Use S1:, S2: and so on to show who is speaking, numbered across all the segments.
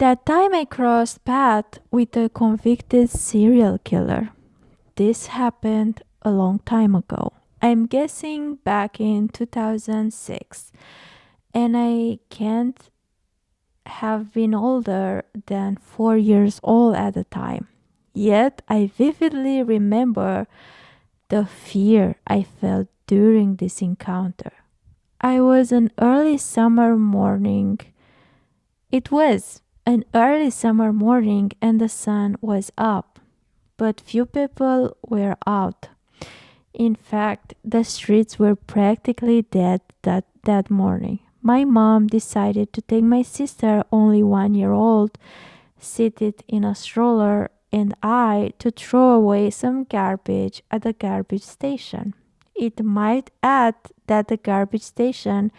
S1: That time I crossed paths with a convicted serial killer. This happened a long time ago. I'm guessing back in 2006, and I can't have been older than 4 years old at the time. Yet I vividly remember the fear I felt during this encounter. I was an early summer morning. It was an early summer morning and the sun was up, but few people were out. In fact, the streets were practically dead that morning. My mom decided to take my sister, only 1 year old, seated in a stroller, and I to throw away some garbage at the garbage station. It might add that the garbage station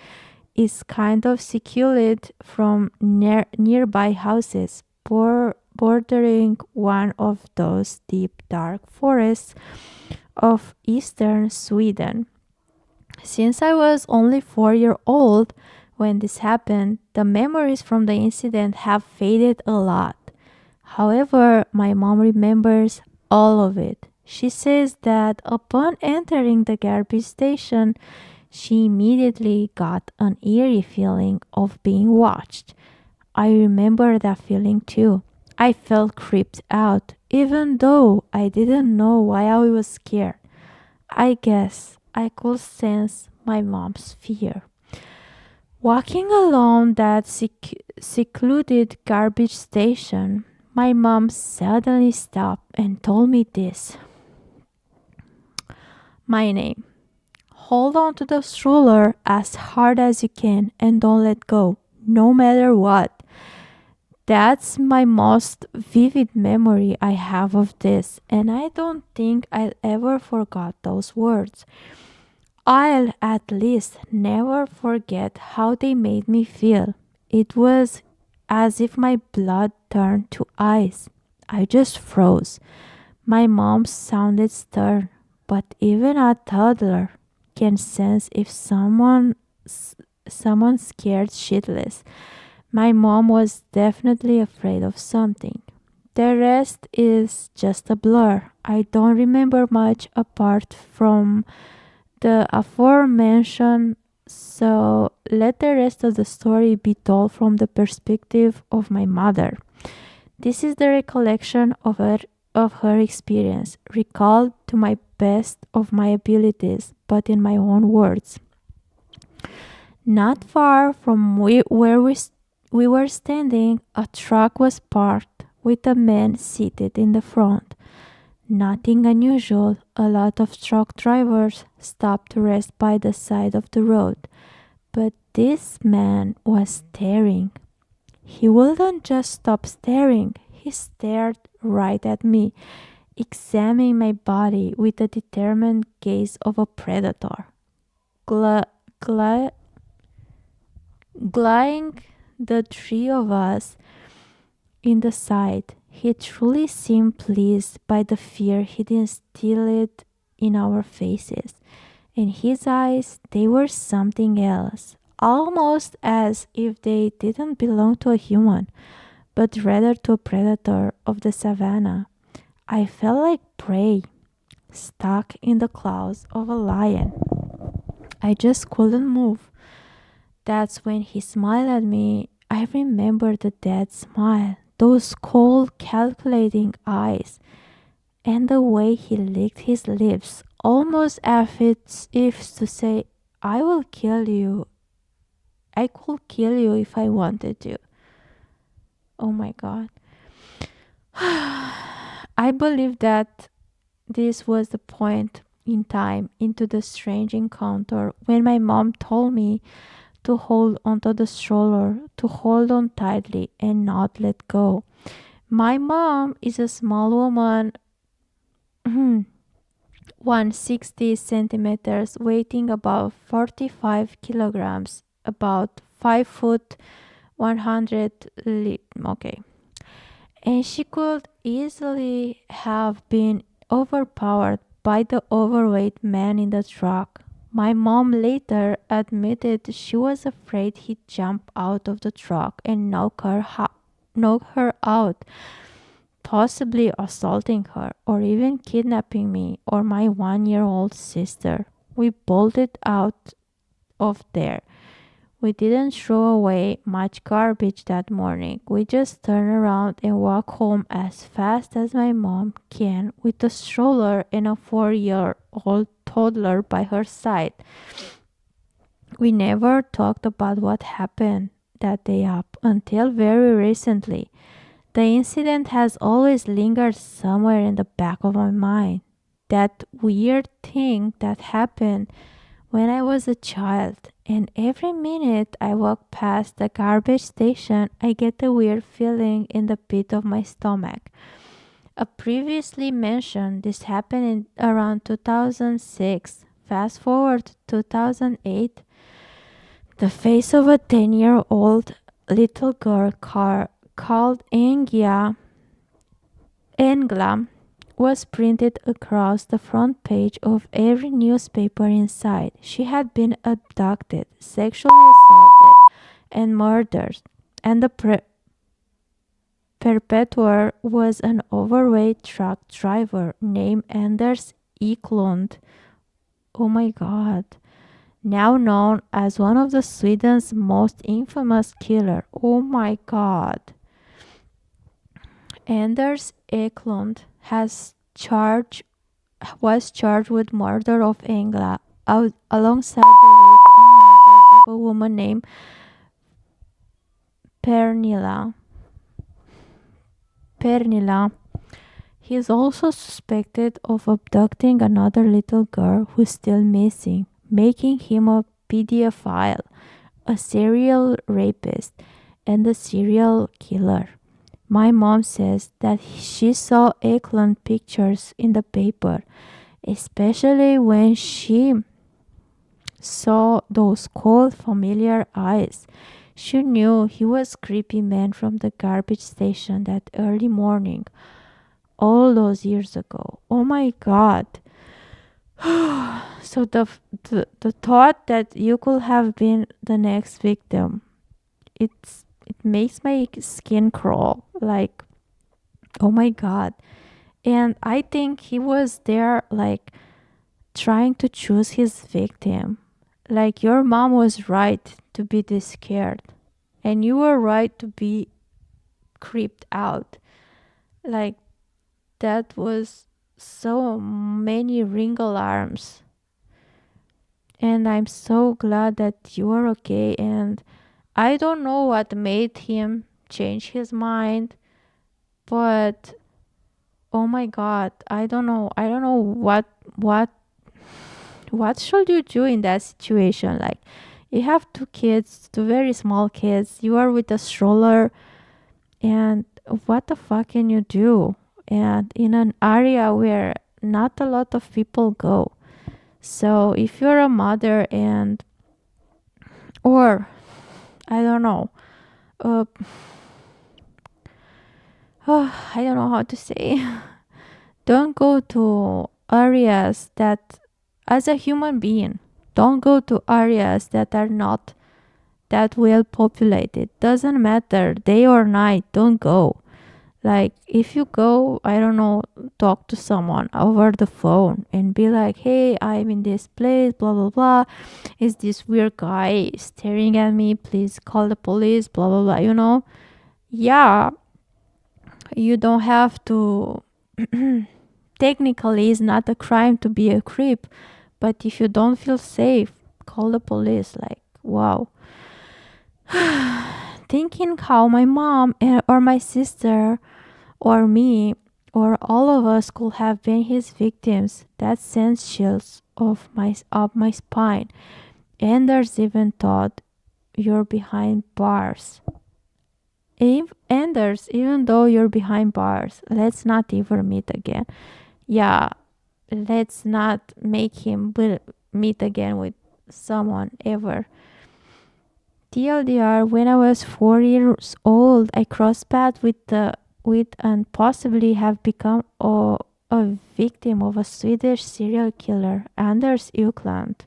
S1: is kind of secluded from nearby houses, bordering one of those deep dark forests of eastern Sweden. Since I was only 4 years old when this happened, the memories from the incident have faded a lot. However, my mom remembers all of it. She says that upon entering the garbage station, she immediately got an eerie feeling of being watched. I remember that feeling too. I felt creeped out, even though I didn't know why I was scared. I guess I could sense my mom's fear. Walking along that secluded garbage station, my mom suddenly stopped and told me this. My name. Hold on to the stroller as hard as you can and don't let go, no matter what. That's my most vivid memory I have of this, and I don't think I'll ever forget those words. I'll at least never forget how they made me feel. It was as if my blood turned to ice. I just froze. My mom sounded stern, but even a toddler can sense if someone scared shitless. My mom was definitely afraid of something. The rest is just a blur. I don't remember much apart from the aforementioned, so let the rest of the story be told from the perspective of my mother. This is the recollection of her experience, recalled to my best of my abilities, but in my own words. Not far from where we were standing, a truck was parked with a man seated in the front. Nothing unusual. A lot of truck drivers stopped to rest by the side of the road. But this man was staring. He wouldn't just stop staring, he stared right at me, examining my body with the determined gaze of a predator. Gla- gla- Glying the three of us in the side, he truly seemed pleased by the fear he'd instilled in our faces. In his eyes, they were something else, almost as if they didn't belong to a human, but rather to a predator of the savannah. I felt like prey, stuck in the claws of a lion. I just couldn't move. That's when he smiled at me. I remember the dead smile, those cold, calculating eyes, and the way he licked his lips, almost as if to say, I will kill you. I could kill you if I wanted to. Oh my god. I believe that this was the point in time into the strange encounter when my mom told me to hold onto the stroller, to hold on tightly and not let go. My mom is a small woman, 160 centimeters, weighing about 45 kilograms, about 5 foot 100 okay. And she could easily have been overpowered by the overweight man in the truck. My mom later admitted she was afraid he'd jump out of the truck and knock her knock her out, possibly assaulting her, or even kidnapping me or my 1 year old sister. We bolted out of there. We didn't throw away much garbage that morning. We just turned around and walked home as fast as my mom can with a stroller and a 4 year old toddler by her side. We never talked about what happened that day up until very recently. The incident has always lingered somewhere in the back of my mind. That weird thing that happened when I was a child, and every minute I walk past the garbage station, I get a weird feeling in the pit of my stomach. A previously mentioned this happened in around 2006. Fast forward to 2008, the face of a 10-year-old little girl called Engla was printed across the front page of every newspaper inside. She had been abducted, sexually assaulted, and murdered, and the perpetrator was an overweight truck driver named Anders Eklund. Oh my god. Now known as one of the Sweden's most infamous killer. Oh my god. Anders Eklund was charged with murder of Engla alongside the rape and murder of a woman named Pernilla. He is also suspected of abducting another little girl who's still missing, making him a pedophile, a serial rapist, and a serial killer. My mom says that she saw Eklund pictures in the paper, especially when she saw those cold, familiar eyes. She knew he was creepy man from the garbage station that early morning, all those years ago. Oh my god. So the thought that you could have been the next victim, it makes my skin crawl. Like, oh my god. And I think he was there like trying to choose his victim. Like, your mom was right to be this scared, and you were right to be creeped out. Like, that was so many ring alarms. And I'm so glad that you are okay. And I don't know what made him change his mind, but oh my god, I don't know what should you do in that situation. Like, you have two kids, two very small kids, you are with a stroller, and what the fuck can you do? And in an area where not a lot of people go. So if you're a mother, and or I don't know, uh, I don't know how to say. Don't go to areas that, as a human being, don't go to areas that are not that well populated. Doesn't matter day or night, don't go. Like, if you go, I don't know, talk to someone over the phone and be like, hey, I'm in this place, blah blah blah. Is this weird guy staring at me? Please call the police, blah blah blah. Yeah, you don't have to. Technically, it's not a crime to be a creep, but if you don't feel safe, call the police. Like, wow. Thinking how my mom or my sister or me or all of us could have been his victims, that sends chills up my spine. And there's even thought you're behind bars. Even though you're behind bars, let's not ever meet again. Yeah, let's not make him meet again with someone ever. TLDR, when I was 4 years old, I crossed paths with and possibly have become a victim of a Swedish serial killer, Anders Eklund.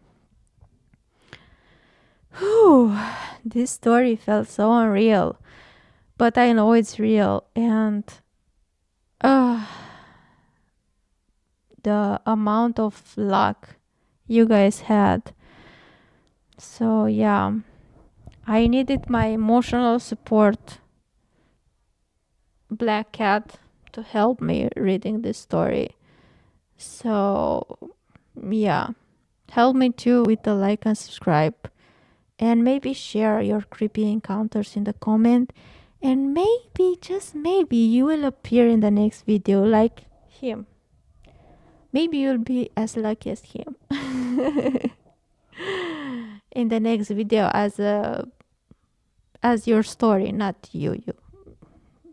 S1: Whew, this story felt so unreal. but I know it's real. And uh, the amount of luck you guys had. So, yeah, I needed my emotional support black cat to help me reading this story. So, yeah, help me too with the like and subscribe. And maybe share your creepy encounters in the comment. And maybe, just maybe, you will appear in the next video like him. Maybe you'll be as lucky as him. In the next video as your story, not you.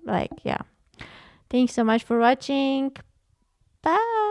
S1: Like, yeah. Thanks so much for watching. Bye.